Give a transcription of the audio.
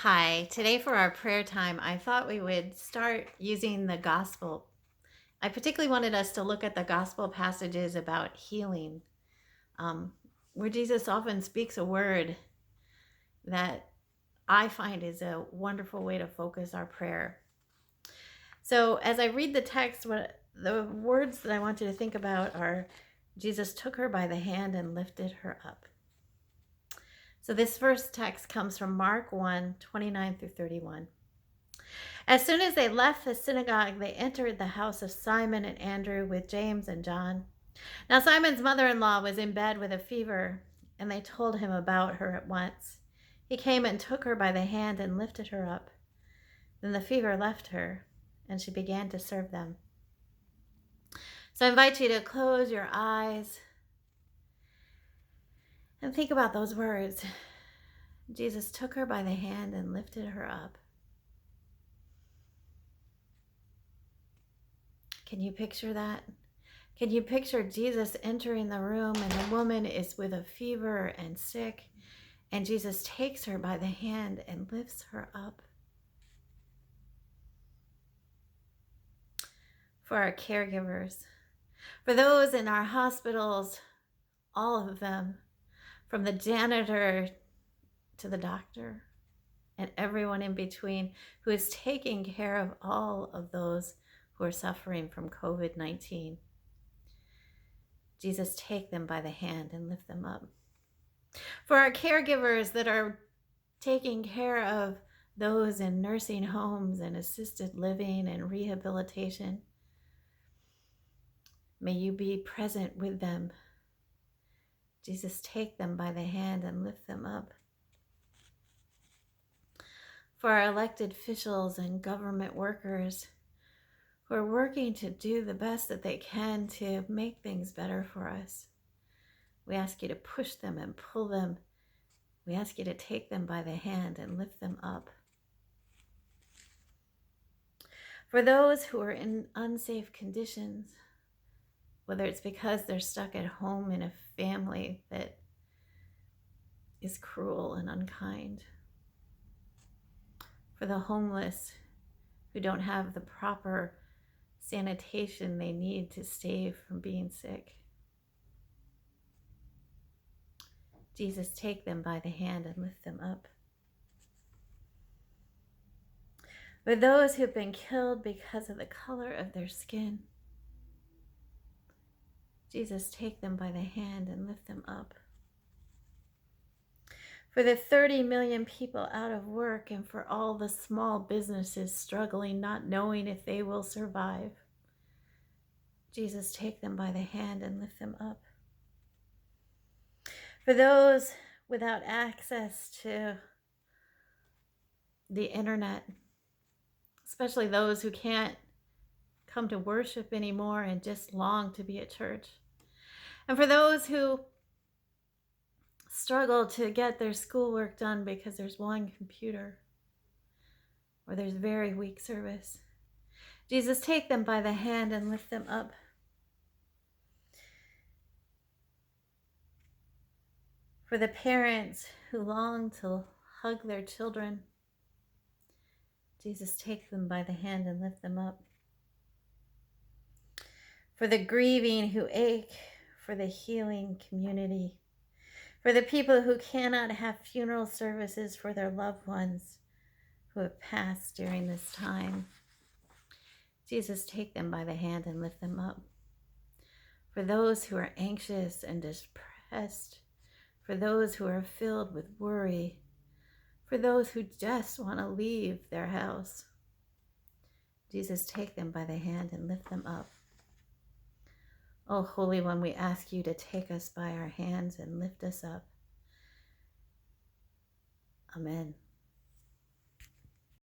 Hi, today for our prayer time, I thought we would start using the gospel. I particularly wanted us to look at the gospel passages about healing, um, where Jesus often speaks a word that I find is a wonderful way to focus our prayer. So, as I read the text, what the words that I want you to think about are Jesus took her by the hand and lifted her up. So, this first text comes from Mark 1:29 through 31. As soon as they left the synagogue, they entered the house of Simon and Andrew with James and John. Now, Simon's mother in law was in bed with a fever, and they told him about her at once. He came and took her by the hand and lifted her up. Then the fever left her, and she began to serve them. So I invite you to close your eyes and think about those words. Jesus took her by the hand and lifted her up. Can you picture that? Can you picture Jesus entering the room and the woman is with a fever and sick, and Jesus takes her by the hand and lifts her up? For our caregivers, for those in our hospitals, all of them, from the janitor to the doctor and everyone in between who is taking care of all of those who are suffering from COVID-19. Jesus, take them by the hand and lift them up. For our caregivers that are taking care of those in nursing homes and assisted living and rehabilitation, may you be present with them. Jesus, take them by the hand and lift them up. For our elected officials and government workers who are working to do the best that they can to make things better for us, we ask you to push them and pull them. We ask you to take them by the hand and lift them up. For those who are in unsafe conditions, whether it's because they're stuck at home in a family that is cruel and unkind, for the homeless who don't have the proper sanitation they need to stay from being sick, Jesus, take them by the hand and lift them up. For those who've been killed because of the color of their skin, Jesus, take them by the hand and lift them up. For the 30 million people out of work and for all the small businesses struggling, not knowing if they will survive, Jesus, take them by the hand and lift them up. For those without access to the internet, especially those who can't come to worship anymore and just long to be at church. And for those who struggle to get their schoolwork done because there's one computer or there's very weak service, Jesus, take them by the hand and lift them up. For the parents who long to hug their children, Jesus, take them by the hand and lift them up. For the grieving who ache for the healing community, for the people who cannot have funeral services for their loved ones who have passed during this time, Jesus, take them by the hand and lift them up. For those who are anxious and depressed, for those who are filled with worry, for those who just want to leave their house, Jesus, take them by the hand and lift them up. Oh, Holy One, we ask you to take us by our hands and lift us up. Amen.